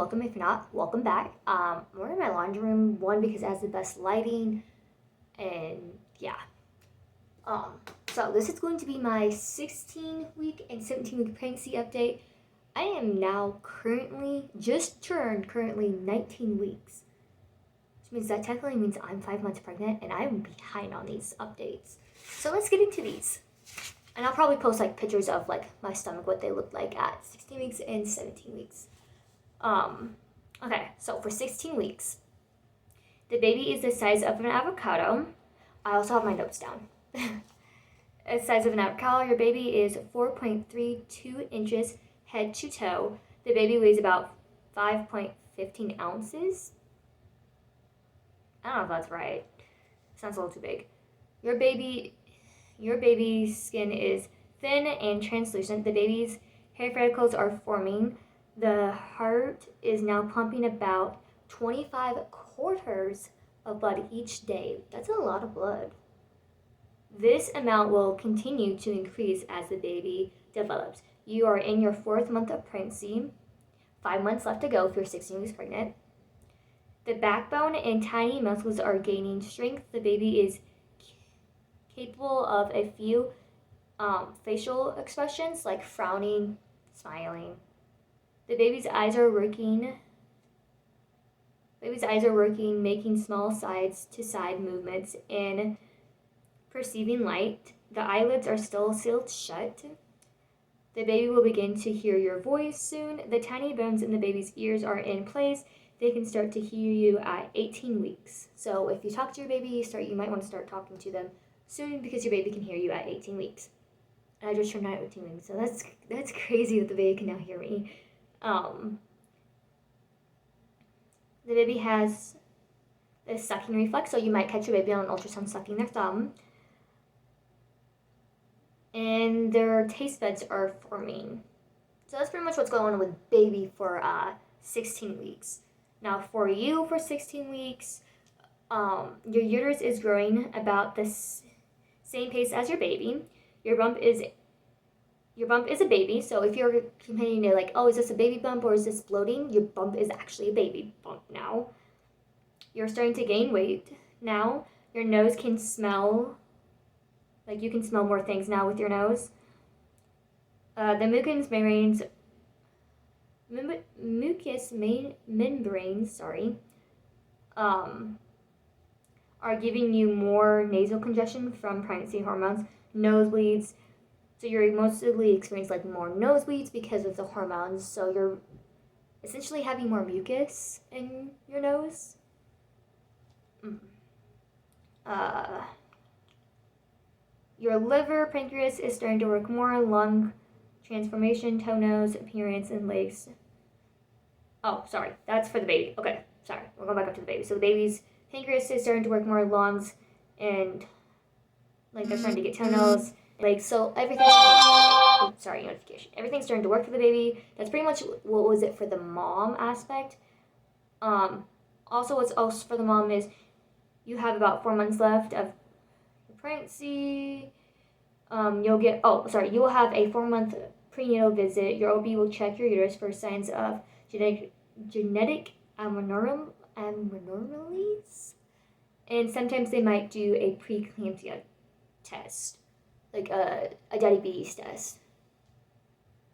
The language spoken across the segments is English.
welcome. If you're not, welcome back. We're in my laundry room, one because it has the best lighting, and yeah. Um, so this is going to be my 16-week and 17-week pregnancy update. I am now currently 19 weeks, which means that technically means I'm 5 months pregnant, and I'm behind on these updates. So let's get into these. And I'll probably post like pictures of like my stomach, what they look like at 16 weeks and 17 weeks. Okay, so for 16 weeks, the baby is the size of an avocado. I also have my notes down. The size of an avocado, your baby is 4.32 inches head to toe. The baby weighs about 5.15 ounces. I don't know if that's right. Sounds a little too big. Your baby's skin is thin and translucent. The baby's hair follicles are forming. The heart is now pumping about 25 quarters of blood each day. That's a lot of blood. This amount will continue to increase as the baby develops. You are in your 4th month of pregnancy, 5 months left to go if you're 16 weeks pregnant. The backbone and tiny muscles are gaining strength. The baby is capable of a few facial expressions like frowning, smiling. The baby's eyes are working. Making small side-to-side movements and perceiving light. The eyelids are still sealed shut. The baby will begin to hear your voice soon. The tiny bones in the baby's ears are in place. They can start to hear you at 18 weeks. So if you talk to your baby, you might want to start talking to them soon because your baby can hear you at 18 weeks. And I just turned 18 weeks, so that's crazy that the baby can now hear me. The baby has a sucking reflex, so you might catch your baby on an ultrasound sucking their thumb. And their taste buds are forming. So that's pretty much what's going on with baby for 16 weeks. Now for you, for 16 weeks, your uterus is growing about the same pace as your baby. Your bump is a baby, so if you're complaining to like, oh, is this a baby bump or is this bloating? Your bump is actually a baby bump now. You're starting to gain weight now. Your nose can smell, like you can smell more things now with your nose. The mucous membranes, are giving you more nasal congestion from pregnancy hormones, nosebleeds. So you're mostly experiencing like more nosebleeds because of the hormones. So you're essentially having more mucus in your nose. Your liver, pancreas is starting to work more, lung transformation, toe, nose, appearance, and legs. Oh, sorry, that's for the baby. Okay, sorry, we're going back up to the baby. So the baby's pancreas is starting to work more, lungs, and like they're starting to get toenails, legs. So notification. Everything's starting to work for the baby. That's pretty much what was it for the mom aspect. Also, what's else for the mom is you have about 4 months left of your pregnancy. You will have a 4-month prenatal visit. Your OB will check your uterus for signs of genetic abnormalities, and sometimes they might do a preeclampsia test, like a diabetes test.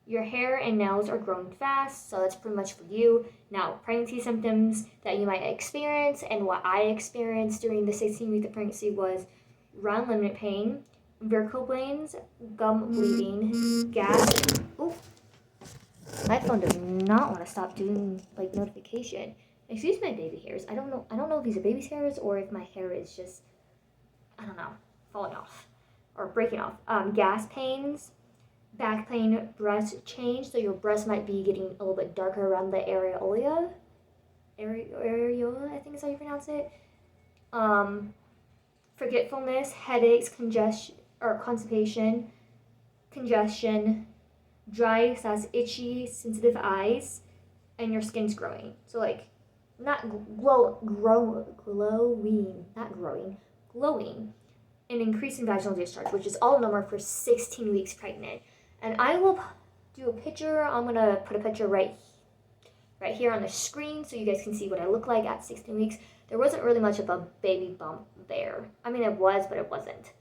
Your hair and nails are growing fast, so that's pretty much for you. Now, pregnancy symptoms that you might experience and what I experienced during the 16-week of pregnancy was round limb pain, vertebrae, gum bleeding, gas. Ooh, my phone does not want to stop doing like notification. Excuse my baby hairs. I don't know if these are baby's hairs or if my hair is just, falling off or breaking off. Gas pains, back pain, breast change. So your breast might be getting a little bit darker around the areola. Areola, I think is how you pronounce it. Forgetfulness, headaches, constipation, congestion, dry, itchy, sensitive eyes, and your skin's growing. So like, glowing, and increasing vaginal discharge, which is all normal for 16 weeks pregnant. And I will do a picture. I'm gonna put a picture right right here on the screen so you guys can see what I look like at 16 weeks. There wasn't really much of a baby bump there. I mean, it was, but it wasn't.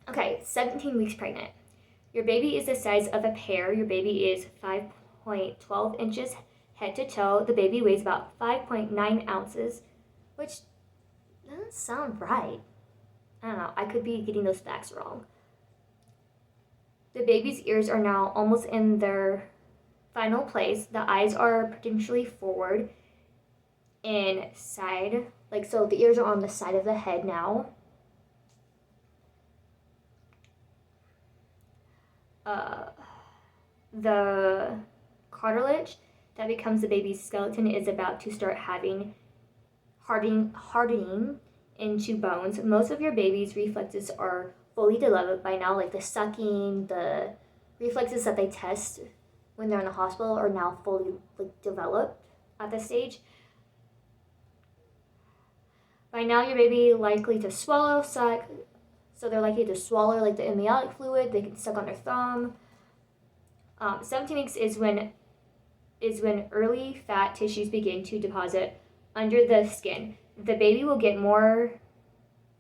Okay, 17 weeks pregnant. Your baby is the size of a pear. Your baby is 5.12 inches head to toe. The baby weighs about 5.9 ounces, which doesn't sound right. I don't know. I could be getting those facts wrong. The baby's ears are now almost in their final place. The eyes are potentially forward and side. Like, so the ears are on the side of the head now. The cartilage that becomes the baby's skeleton is about to start having hardening into bones. Most of your baby's reflexes are fully developed by now, like the sucking, the reflexes that they test when they're in the hospital are now fully developed at this stage. By now, your baby likely to swallow, suck, so they're likely to swallow like the amniotic fluid. They can suck on their thumb. 17 weeks is when early fat tissues begin to deposit under the skin. The baby will get more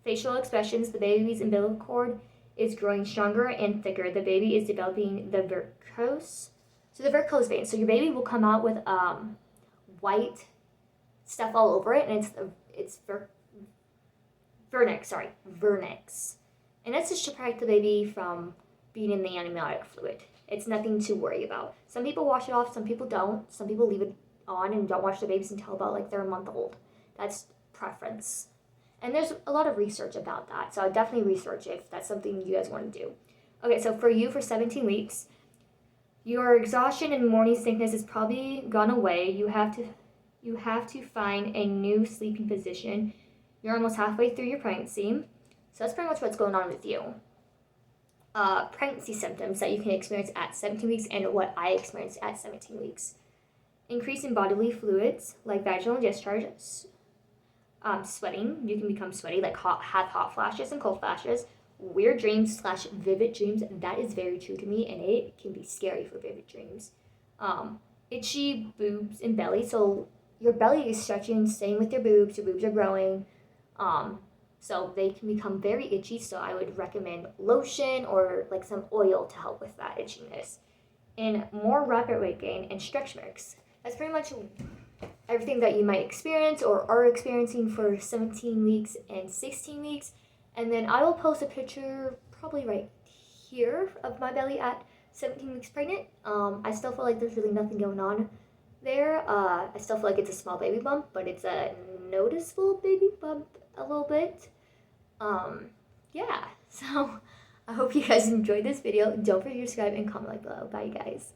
facial expressions. The baby's umbilical cord is growing stronger and thicker. The baby is developing the varicose. So the varicose vein. So your baby will come out with white stuff all over it, and it's vernix. And that's just to protect the baby from being in the amniotic fluid. It's nothing to worry about. Some people wash it off, some people don't. Some people leave it on and don't watch their babies until about like they're a month old. That's preference. And there's a lot of research about that. So I definitely research if that's something you guys want to do. Okay, so for you for 17 weeks, your exhaustion and morning sickness has probably gone away. You have to find a new sleeping position. You're almost halfway through your pregnancy. So that's pretty much what's going on with you. Pregnancy symptoms that you can experience at 17 weeks and what I experienced at 17 weeks. Increase in bodily fluids like vaginal discharge, sweating. You can become sweaty, like have hot flashes and cold flashes. Weird dreams / vivid dreams. That is very true to me, and it can be scary for vivid dreams. Itchy boobs and belly. So your belly is stretching, staying with your boobs are growing. So they can become very itchy, so I would recommend lotion or like some oil to help with that itchiness. And more rapid weight gain and stretch marks. That's pretty much everything that you might experience or are experiencing for 17 weeks and 16 weeks. And then I will post a picture probably right here of my belly at 17 weeks pregnant. I still feel like there's really nothing going on there. I still feel like it's a small baby bump, but it's a noticeable baby bump a little bit. Yeah, so I hope you guys enjoyed this video. Don't forget to subscribe and comment below. Bye, you guys.